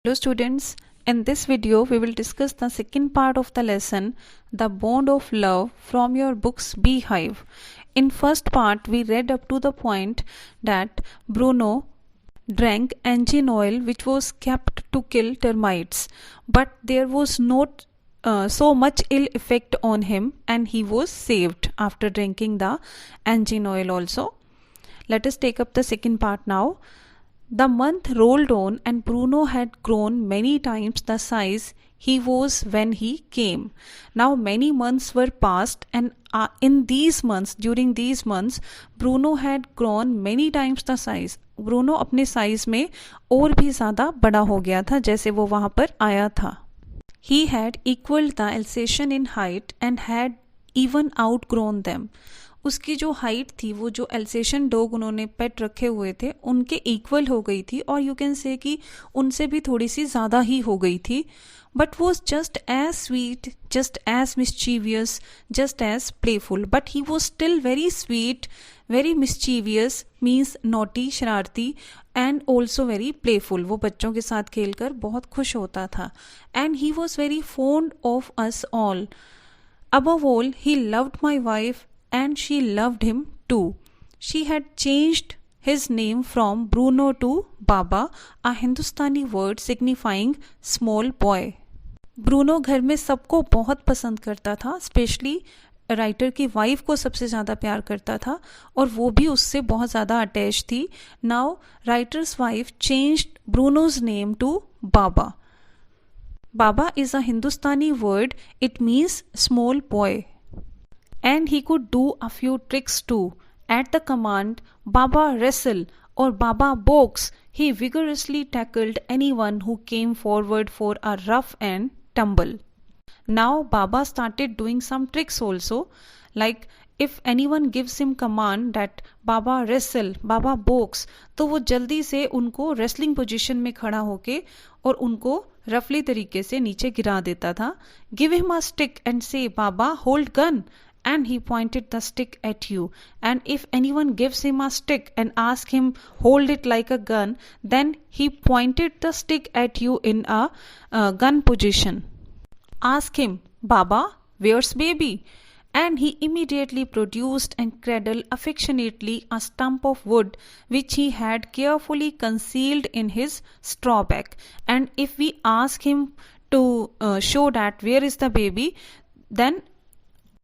Hello students, in this video we will discuss the second part of the lesson, the bond of love, from your books Beehive. In first part we read up to the point that Bruno drank engine oil which was kept to kill termites, but there was not so much ill effect on him and he was saved after drinking the engine oil also. Let us take up the second part now. The month rolled on and Bruno had grown many times the size he was when he came. Now many months were passed and during these months, Bruno had grown many times the size. Bruno अपने size में और भी ज़्यादा बड़ा हो गया था जैसे वो वहाँ पर आया था. He had equaled the Alsatian in height and had even outgrown them. उसकी जो हाइट थी वो जो एल्सेशियन डॉग उन्होंने पेट रखे हुए थे उनके इक्वल हो गई थी और यू कैन से कि उनसे भी थोड़ी सी ज़्यादा ही हो गई थी. But was just as sweet, just as mischievous, just as playful. But he was still very sweet, very mischievous means naughty, शरारती, एंड ऑल्सो वेरी प्लेफुल. वो बच्चों के साथ खेलकर बहुत खुश होता था. And he was very fond of us all. Above all he loved my wife and she loved him too. She had changed his name from Bruno to Baba, a Hindustani word signifying small boy. Bruno घर में सबको बहुत पसंद करता था, specially writer की wife को सबसे ज़्यादा प्यार करता था और वो भी उससे बहुत ज़्यादा अटैच थी. Now writer's wife changed Bruno's name to Baba. Baba is a Hindustani word, it means small boy. And he could do a few tricks too. At the command Baba wrestle or Baba box, he vigorously tackled anyone who came forward for a rough and tumble. Now Baba started doing some tricks also, like if anyone gives him command that Baba wrestle, Baba box, तो वो जल्दी से उनको wrestling position में खड़ा होके और उनको रफली तरीके से नीचे गिरा देता था. Give him a stick and say Baba hold gun, and he pointed the stick at you. And if anyone gives him a stick and asks him hold it like a gun, then he pointed the stick at you in a gun position. Ask him, Baba, where's baby? And he immediately produced and cradled affectionately a stump of wood which he had carefully concealed in his straw bag. And if we ask him to show that where is the baby, then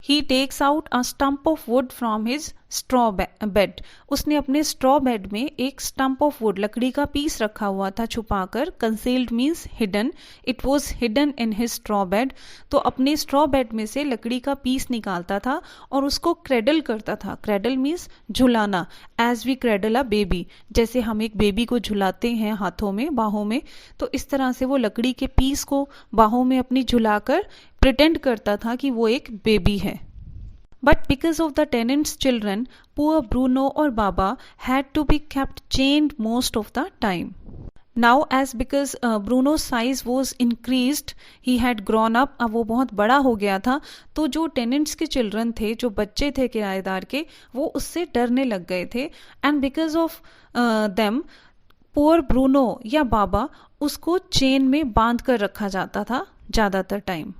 he takes out a stump of wood from his straw bed. उसने अपने straw bed में एक stump of wood, लकड़ी का piece रखा हुआ था छुपाकर. Concealed means hidden. It was hidden in his straw bed. तो अपने straw bed में से लकड़ी का पीस निकालता था और उसको cradle करता था. Cradle means झुलाना. As we cradle a baby, जैसे हम एक बेबी को झुलाते हैं हाथों में, बाहों में, तो इस तरह से वो लकड़ी के पीस को बाहों में अपनी झुलाकर प्रिटेंड करता था कि वो एक बेबी है. But because of the tenants' children, poor Bruno or Baba had to be kept chained most of the time. Now as because Bruno's size was increased, he had grown up, अब वो बहुत बड़ा हो गया था, तो जो टेनेंट्स के चिल्ड्रन थे, जो बच्चे थे किराएदार के, वो उससे डरने लग गए थे. And because of them, poor Bruno या बाबा उसको चेन में बांध कर रखा जाता था ज़्यादातर time.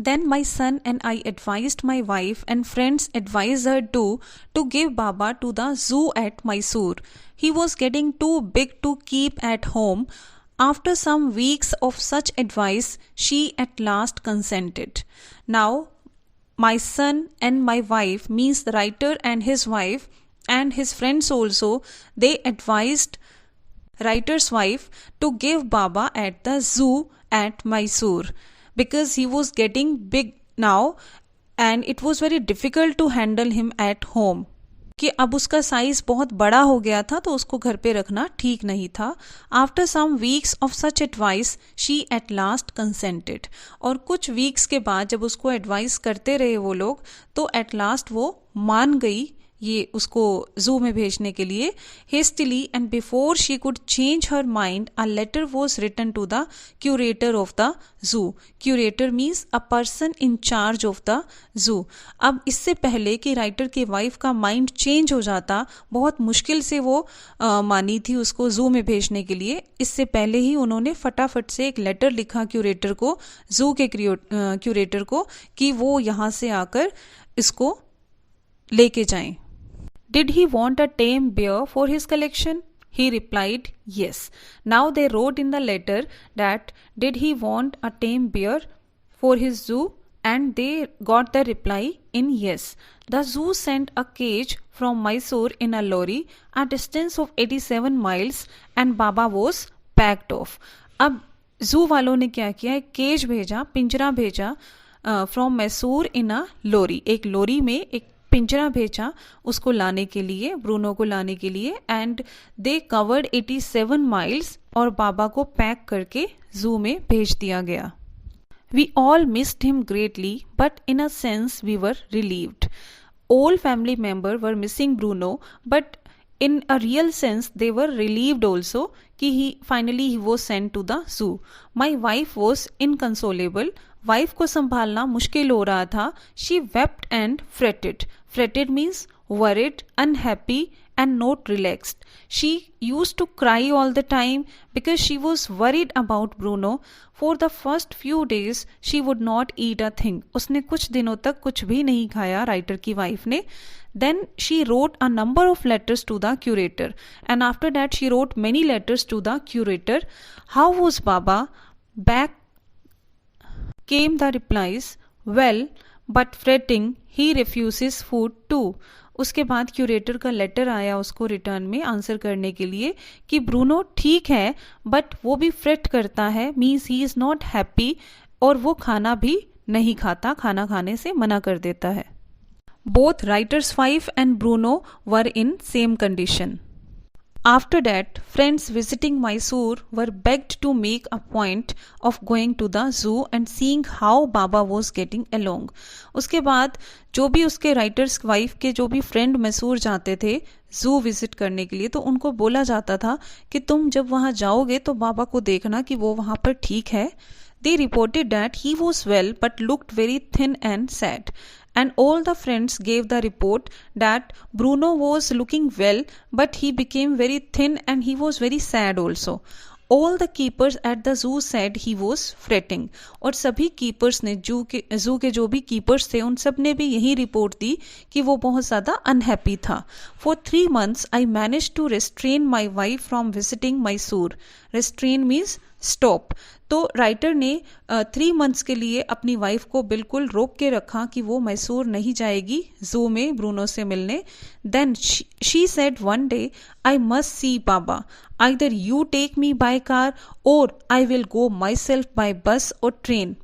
Then my son and I advised my wife and friends advised her too to give Baba to the zoo at Mysore. He was getting too big to keep at home. After some weeks of such advice, she at last consented. Now, my son and my wife means the writer and his wife and his friends also, they advised writer's wife to give Baba at the zoo at Mysore. Because he was getting big now and it was very difficult to handle him at home. कि अब उसका size बहुत बड़ा हो गया था तो उसको घर पे रखना ठीक नहीं था. After some weeks of such advice, she at last consented. और कुछ वीक्स के बाद जब उसको एडवाइस करते रहे वो लोग, तो at last वो मान गई ये उसको जू में भेजने के लिए. Hastily and before she could change her mind, a letter was written to the curator of the zoo. Curator means a person in charge of the zoo. अब इससे पहले कि राइटर की वाइफ का माइंड चेंज हो जाता, बहुत मुश्किल से वो मानी थी उसको जू में भेजने के लिए. इससे पहले ही उन्होंने फटाफट से एक लेटर लिखा क्यूरेटर को, जू के क्यूरेटर को, कि वो यहाँ से आकर इसको लेके जाएं. Did he want a tame bear for his collection? He replied, yes. Now they wrote in the letter that did he want a tame bear for his zoo? And they got the reply in yes. The zoo sent a cage from Mysore in a lorry, a distance of 87 miles, and Baba was packed off. अब जू वालों ने क्या किया, एक cage भेजा, पिंजरा भेजा फ्रॉम मैसूर इन अ लोरी, एक लोरी में एक पिंजरा भेजा उसको लाने के लिए, ब्रूनो को लाने के लिए. एंड दे कवर्ड 87 माइल्स और बाबा को पैक करके जू में भेज दिया गया. We all missed him greatly, but in a sense we were relieved. All family members were missing Bruno, but in a real sense they were relieved also कि he was sent to the zoo. My wife was inconsolable. Wife को संभालना मुश्किल हो रहा था. She wept and fretted. Fretted means worried, unhappy and not relaxed. She used to cry all the time because she was worried about Bruno. For the first few days she would not eat a thing. उसने कुछ दिनों तक कुछ भी नहीं खाया, writer की wife ने. Then she wrote a number of letters to the curator, and after that she wrote many letters to the curator. How was Baba? Back came the replies, well, but fretting, he refuses food too. उसके बाद curator का letter आया उसको return में answer करने के लिए कि ब्रूनो ठीक है बट वो भी फ्रेट करता है, means he is not happy, और वो खाना भी नहीं खाता, खाना खाने से मना कर देता है. Both writers wife and Bruno were in same condition. After that, friends visiting Mysore were begged to make a point of going to the zoo and seeing how Baba was getting along. उसके बाद जो भी उसके writers wife के जो भी friend Mysore जाते थे जू विजिट करने के लिए, तो उनको बोला जाता था कि तुम जब वहाँ जाओगे तो बाबा को देखना कि वो वहाँ पर ठीक है. They reported that he was well but looked very thin and sad. And all the friends gave the report that Bruno was looking well but he became very thin and he was very sad also. All the keepers at the zoo said he was fretting. और सभी keepers ने जू के जो भी keepers थे उन सब ने भी यही रिपोर्ट दी कि वो बहुत ज़्यादा अनहैप्पी था. For 3 months I managed to restrain my wife from visiting Mysore. Restrain means stop. तो राइटर ने 3 मंथ्स के लिए अपनी वाइफ को बिल्कुल रोक के रखा कि वो मैसूर नहीं जाएगी जू में ब्रूनो से मिलने. Then she said one day, I must see Baba, either you take me by car और I will go myself by bus और train.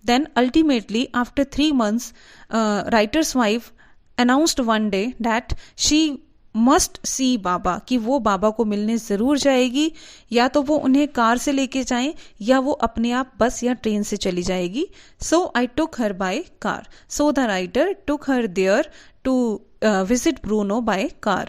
Then ultimately after 3 months writer's wife announced one day that she must see Baba, कि वो बाबा को मिलने ज़रूर जाएगी, या तो वो उन्हें कार से लेके जाएं या वो अपने आप बस या ट्रेन से चली जाएगी. So I took her by car. So the writer took her there to visit Bruno by car.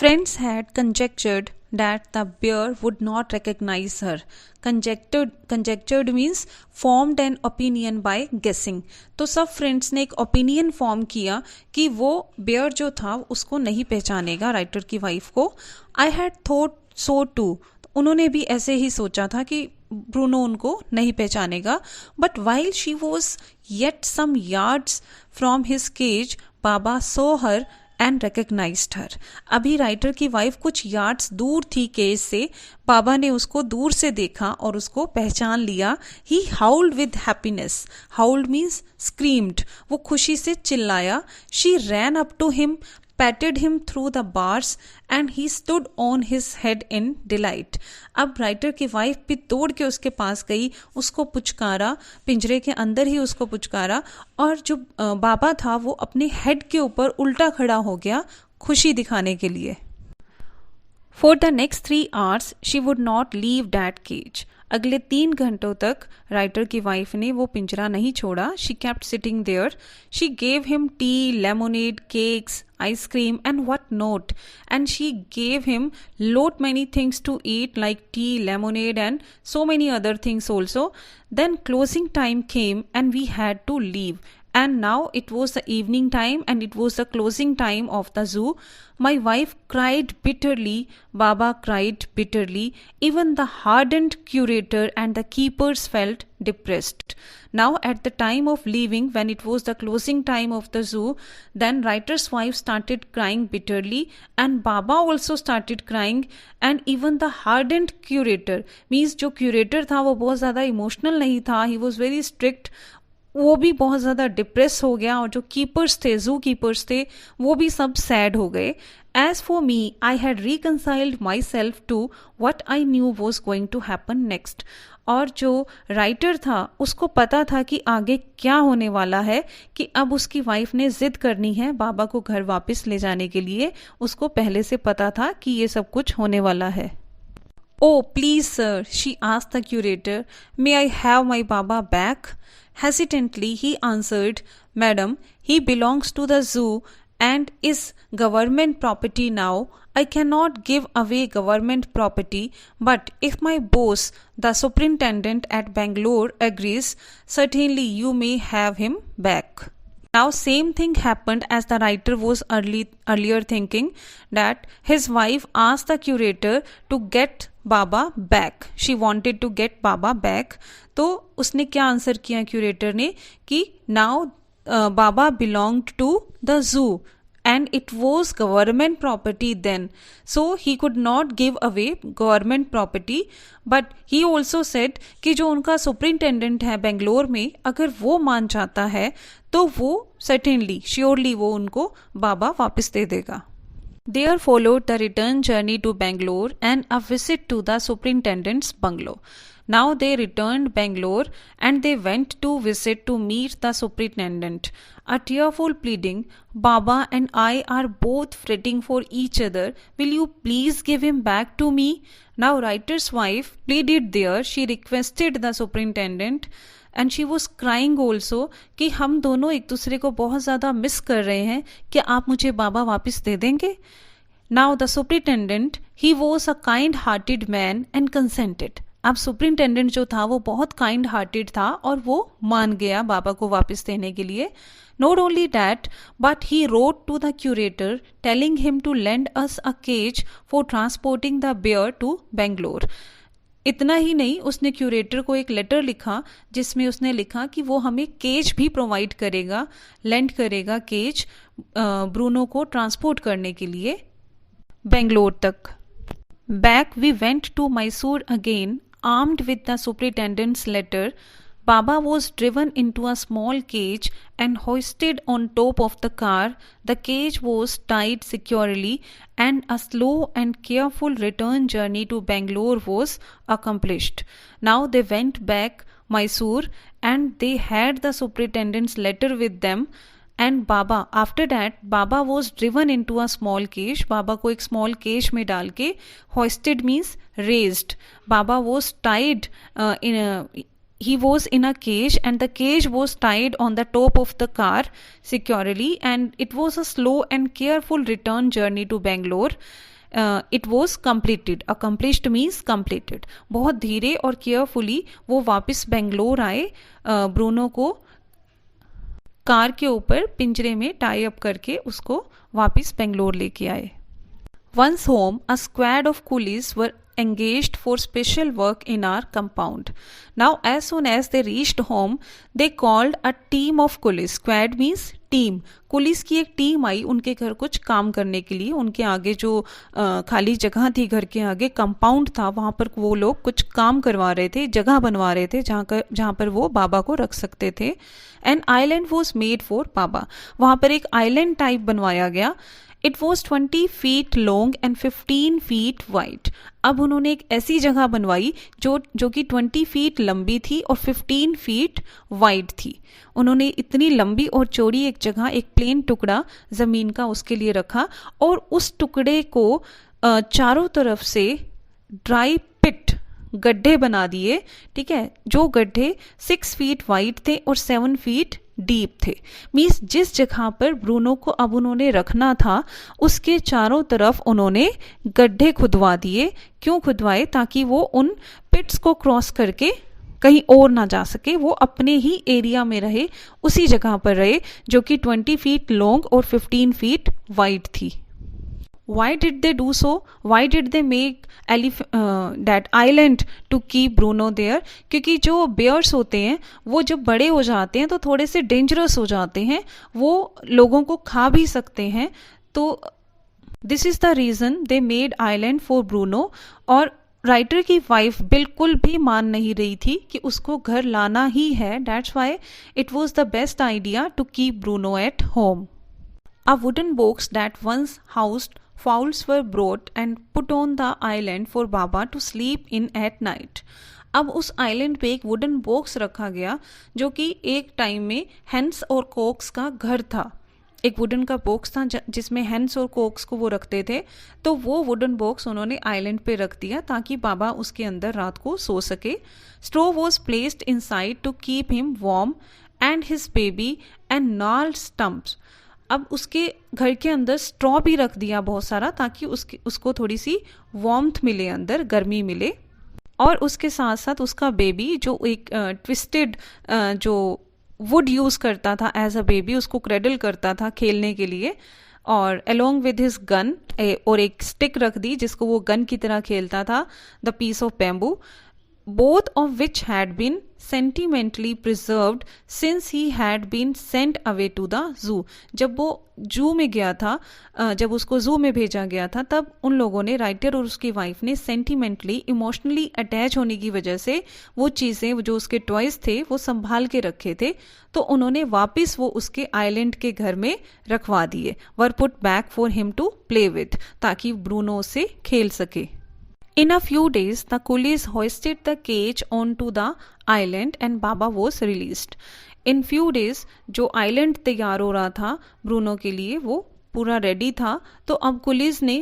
Friends had conjectured that the bear would not recognize her. Conjectured means formed an opinion by guessing. तो सब friends ने एक opinion form किया कि वो bear जो था उसको नहीं पहचानेगा, राइटर की वाइफ को. I had thought so too. उन्होंने भी ऐसे ही सोचा था कि ब्रूनो उनको नहीं पहचानेगा. But while she was yet some yards from his cage, Baba saw her and recognized her. अभी राइटर की वाइफ कुछ यार्ड्स दूर थी केज से, बाबा ने उसको दूर से देखा और उसको पहचान लिया. He howled with happiness. Howled means screamed. वो खुशी से चिल्लाया. She ran up to him, patted him through the bars and he stood on his head in delight. अब राइटर की वाइफ भी दौड़ के उसके पास गई, उसको पुचकारा, पिंजरे के अंदर ही उसको पुचकारा, और जो बाबा था वो अपने हेड के ऊपर उल्टा खड़ा हो गया खुशी दिखाने के लिए. For the next 3 hours she would not leave that cage. अगले 3 घंटों तक राइटर की वाइफ ने वो पिंजरा नहीं छोड़ा. She kept sitting there. She gave him tea, lemonade, cakes, ice cream and what not. And she gave him lot many things to eat like tea, lemonade and so many other things also. Then closing time came and we had to leave. And now it was the evening time and it was the closing time of the zoo. My wife cried bitterly, Baba cried bitterly. Even the hardened curator and the keepers felt depressed. Now at the time of leaving, when it was the closing time of the zoo, then writer's wife started crying bitterly and Baba also started crying, and even the hardened curator, means जो curator था वो बहुत ज़्यादा emotional नहीं था, he was very strict, वो भी बहुत ज़्यादा डिप्रेस हो गया, और जो कीपर्स थे, जू कीपर्स थे, वो भी सब सैड हो गए. As for me, I had reconciled myself to what I knew was going to happen next. और जो राइटर था उसको पता था कि आगे क्या होने वाला है, कि अब उसकी वाइफ ने जिद करनी है बाबा को घर वापस ले जाने के लिए. उसको पहले से पता था कि ये सब कुछ होने वाला है. Oh, please, sir, she asked the curator, may I have my Baba back? Hesitantly, he answered, Madam, he belongs to the zoo and is government property now. I cannot give away government property, but if my boss, the superintendent at Bangalore, agrees, certainly you may have him back. Now same thing happened as the writer was earlier thinking, that his wife asked the curator to get Baba back. She wanted to get Baba back. तो उसने क्या answer किया curator ने कि now Baba belonged to the zoo and it was government property then, so he could not give away government property. But he also said कि जो उनका superintendent है बेंगलोर में, अगर वो मान जाता है तो वो certainly, surely वो उनको बाबा वापस दे देगा. There followed the return journey to Bangalore and a visit to the superintendent's bungalow. Now they returned Bangalore and they went to visit to meet the superintendent. A tearful pleading, Baba and I are both fretting for each other. Will you please give him back to me? Now writer's wife pleaded there. She requested the superintendent and she was crying also कि हम दोनों एक दूसरे को बहुत ज़्यादा miss कर रहे हैं, कि आप मुझे बाबा वापस दे देंगे. Now the superintendent, he was a kind-hearted man and consented. अब सुपरिंटेंडेंट जो था वो बहुत काइंड हार्टेड था और वो मान गया बाबा को वापस देने के लिए. Not only that, but he wrote to the curator telling him to lend us a cage for transporting the bear to Bangalore. इतना ही नहीं, उसने क्यूरेटर को एक लेटर लिखा जिसमें उसने लिखा कि वो हमें केज भी प्रोवाइड करेगा, लेंड करेगा केज ब्रूनो को ट्रांसपोर्ट करने के लिए बेंगलोर तक. Back we went to Mysore again, armed with the superintendent's letter. Baba was driven into a small cage and hoisted on top of the car. The cage was tied securely and a slow and careful return journey to Bangalore was accomplished. Now they went back Mysore and they had the superintendent's letter with them. And Baba, after that, Baba was driven into a small cage. Baba को एक small cage में डाल के, hoisted means raised. Baba was tied he was in a cage and the cage was tied on the top of the car securely, and it was a slow and careful return journey to Bangalore. It was completed. Accomplished means completed. बहुत धीरे और carefully वो वापस बेंगलोर आए, Bruno को car के ऊपर पिंजरे में टाई अप करके उसको वापस बेंगलोर लेके आए. Once home, a squad of coolies were engaged for special work in our compound. Now, as soon as they reached home, they called a team of coolies. Squad means team. Police की एक team आई उनके घर कुछ काम करने के लिए. उनके आगे जो खाली जगह थी, घर के आगे कंपाउंड था, वहाँ पर वो लोग कुछ काम करवा रहे थे, जगह बनवा रहे थे जहाँ पर वो बाबा को रख सकते थे. An island was made for Baba. वहाँ पर एक आइलैंड टाइप बनवाया गया. It was 20 feet long and 15 feet wide. अब उन्होंने एक ऐसी जगह बनवाई जो कि 20 feet लंबी थी और 15 feet wide थी. उन्होंने इतनी लंबी और चौड़ी एक जगह, एक प्लेन टुकड़ा जमीन का उसके लिए रखा, और उस टुकड़े को चारों तरफ से ड्राई पिट, गड्ढे बना दिए, ठीक है, जो गड्ढे 6 फीट वाइड थे और 7 फीट डीप थे। मीन्स जिस जगह पर ब्रूनो को अब उन्होंने रखना था उसके चारों तरफ उन्होंने गड्ढे खुदवा दिए। क्यों खुदवाए? ताकि वो उन पिट्स को क्रॉस करके कहीं और ना जा सके, वो अपने ही एरिया में रहे, उसी जगह पर रहे जो कि 20 फीट लॉन्ग और 15 फीट वाइड थी। Why did they do so? Why did they make that island to keep Bruno there? क्योंकि जो बेयर्स होते हैं वो जब बड़े हो जाते हैं तो थोड़े से डेंजरस हो जाते हैं, वो लोगों को खा भी सकते हैं। तो this is the reason they made island for Bruno. और राइटर की वाइफ बिल्कुल भी मान नहीं रही थी कि उसको घर लाना ही है। That's why it was the best idea to keep Bruno at home. A wooden box that once housed fowls were brought and put on the island for Baba to sleep in at night. अब उस island पे एक wooden box रखा गया जो कि एक time में हेंस और कोक्स का घर था। एक वुडन का बॉक्स था जिसमें हेंस और कोक्स को वो रखते थे। तो वो वुडन बॉक्स उन्होंने आइलैंड पे रख दिया ताकि बाबा उसके अंदर रात को सो सके। Straw was placed inside to keep him warm and his baby and gnarled stumps. अब उसके घर के अंदर स्ट्रॉ भी रख दिया बहुत सारा ताकि उसको थोड़ी सी वार्मथ मिले, अंदर गर्मी मिले। और उसके साथ साथ उसका बेबी जो एक ट्विस्टेड जो वुड यूज़ करता था एज अ बेबी, उसको क्रेडल करता था खेलने के लिए। और अलोंग विद हिज गन और एक स्टिक रख दी जिसको वो गन की तरह खेलता था, the piece of bamboo, both of which had been sentimentally preserved since he had been sent away to the zoo. जब वो जू में गया था, जब उसको जू में भेजा गया था, तब उन लोगों ने, राइटर और उसकी वाइफ ने, सेंटिमेंटली इमोशनली अटैच होने की वजह से वो चीज़ें जो उसके टॉयज थे वो संभाल के रखे थे। तो उन्होंने वापस वो उसके आइलैंड के घर में रखवा दिए, were put back for him to play with, ताकि ब्रूनो उससे खेल सके। In a few days, the coolies hoisted the cage onto the island and Baba was released. In few days, जो आइलैंड तैयार हो रहा था ब्रूनो के लिए वो पूरा रेडी था। तो अब कुलीज ने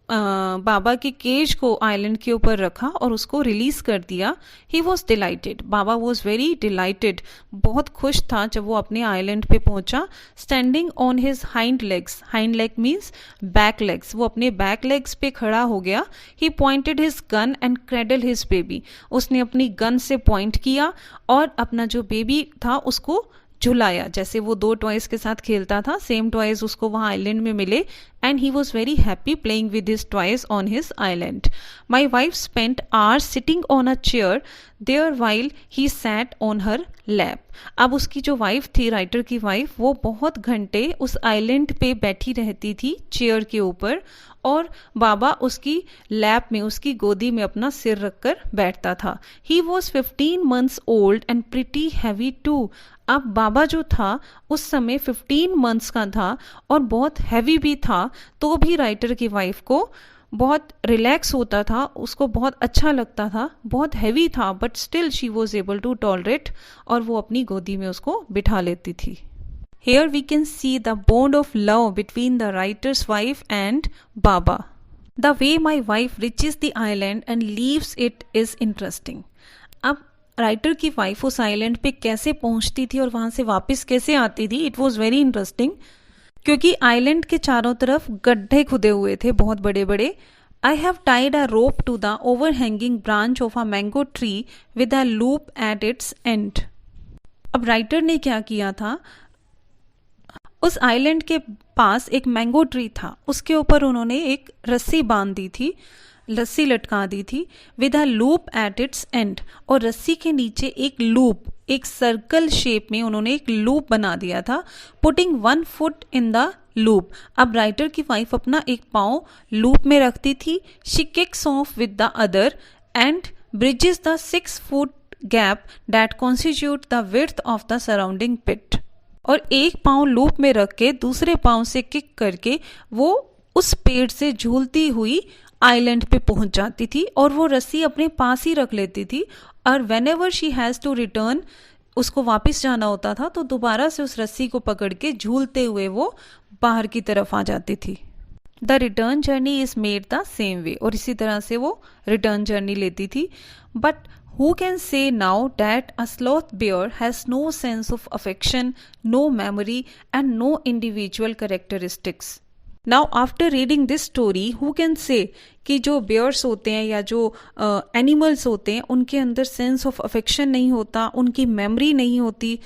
बाबा की केज को आइलैंड के ऊपर रखा और उसको रिलीज कर दिया। He was delighted, Baba was very delighted, बहुत खुश था जब वो अपने आइलैंड पे पहुंचा। Standing on his hind legs, hind leg means back legs, वो अपने बैक लेग्स पे खड़ा हो गया। He pointed his gun and cradle his baby, उसने अपनी गन से पॉइंट किया और अपना जो बेबी था उसको झुलाया। जैसे वो 2 टॉयज के साथ खेलता था, सेम टॉयज उसको वहाँ आइलैंड में मिले and he was very happy playing with his toys on his island. My wife spent hours sitting on a chair there while he sat on her lap. अब उसकी जो वाइफ थी, writer की wife, वो बहुत घंटे उस आइलैंड पे बैठी रहती थी चेयर के ऊपर और बाबा उसकी लैप में, उसकी गोदी में अपना सिर रखकर बैठता था। He was 15 months old and pretty heavy too. अब बाबा जो था उस समय 15 months का था और बहुत हैवी भी था, तो भी राइटर की वाइफ को बहुत रिलैक्स होता था, उसको बहुत अच्छा लगता था। बहुत हैवी था but still she was able to tolerate, और वो अपनी गोदी में उसको बिठा लेती थी। Here we can see the bond of love between the writer's wife and Baba. The way my wife reaches the island and leaves it is interesting. अब राइटर की वाइफ उस आइलैंड पे कैसे पहुंचती थी और वहां से वापस कैसे आती थी, इट वॉज वेरी इंटरेस्टिंग, क्योंकि आइलैंड के चारों तरफ गड्ढे खुदे हुए थे बहुत बड़े बड़े। I have tied a rope to the overhanging branch of a mango tree with a loop at its end. अब राइटर ने क्या किया था, उस आइलैंड के पास एक मैंगो ट्री था, उसके ऊपर उन्होंने एक रस्सी बांध दी थी, रस्सी लटका दी थी, with a loop at its and, और रस्सी के नीचे एक लूप, एक सर्कल शेप में उन्होंने एक लूप बना दिया था। Putting 1 foot in the loop, अब राइटर की वाइफ अपना एक पाँव लूप में रखती थी। She kicks off with the other end bridges the 6 foot gap that constitute the width of the surrounding pit, और एक पाँव लूप में रख के दूसरे पाँव से किक करके वो उस पेड़ से झूलती हुई आइलैंड पे पहुंच जाती थी और वो रस्सी अपने पास ही रख लेती थी। और whenever she has to return, उसको वापस जाना होता था तो दोबारा से उस रस्सी को पकड़ के झूलते हुए वो बाहर की तरफ आ जाती थी। The return journey is made the same way, और इसी तरह से वो रिटर्न जर्नी लेती थी. But who can say now that a sloth bear has no sense of affection, no memory, and no individual characteristics? Now after reading this story, who can say कि जो bears होते हैं या जो animals होते हैं उनके अंदर सेंस ऑफ अफेक्शन नहीं होता, उनकी मेमोरी नहीं होती.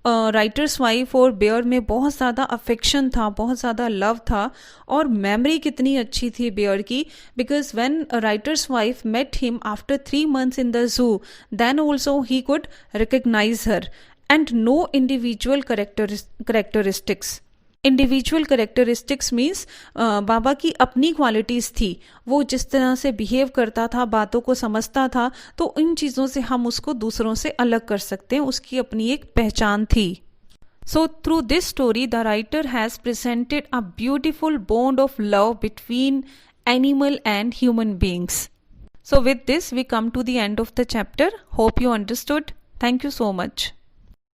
राइटर्स वाइफ और बेयर में बहुत ज़्यादा अफेक्शन था, बहुत ज़्यादा लव था, और मेमोरी कितनी अच्छी थी बेयर की, because when writer's wife met him after 3 months in the zoo, then also he could recognize her. And no individual characteristics. Individual characteristics means Baba की अपनी क्वालिटीज़ थी, वो जिस तरह से बिहेव करता था, बातों को समझता था, तो इन चीज़ों से हम उसको दूसरों से अलग कर सकते हैं, उसकी अपनी एक पहचान थी. So through this story the writer has presented a beautiful bond of love between animal and human beings. So with this we come to the end of the chapter. Hope you understood. Thank you so much.